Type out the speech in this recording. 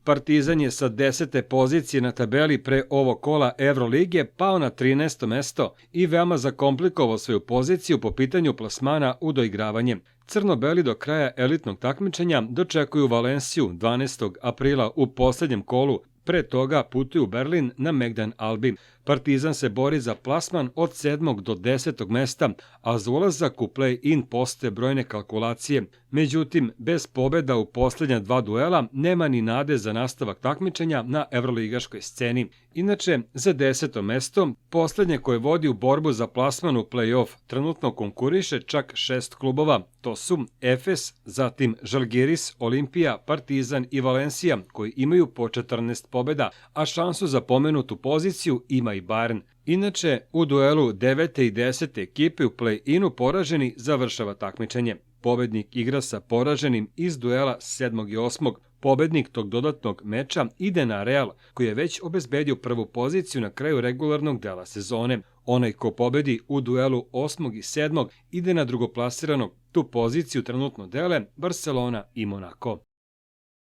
Partizan je sa 10. pozicije na tabeli pre ovog kola Evrolige pao na 13. mesto i veoma zakomplikovao svoju poziciju po pitanju plasmana u doigravanje. Crno-beli do kraja elitnog takmičenja dočekuju Valenciju 12. aprila u poslednjem kolu, pre toga putuju u Berlin na Megdan Albi. Partizan se bori za plasman od 7. do 10. mesta, a za ulazak u play-in postoje brojne kalkulacije. Međutim, bez pobeda u posljednja dva duela nema ni nade za nastavak takmičenja na evroligaškoj sceni. Inače, za 10. mesto, posljednje koje vodi u borbu za plasman u play-off, trenutno konkuriše čak 6 klubova. To su Efes, zatim Žalgiris, Olimpija, Partizan i Valencija, koji imaju po 14 pobeda, a šansu za pomenutu poziciju ima i Bayern. Inače, u duelu 9. i 10. ekipe u play-inu poraženi završava takmičenje. Pobednik igra sa poraženim iz duela 7. i 8. Pobednik tog dodatnog meča ide na Real, koji je već obezbedio prvu poziciju na kraju regularnog dela sezone. Onaj ko pobedi u duelu 8. i 7. ide na drugoplasiranog. Tu poziciju trenutno dele Barcelona i Monaco.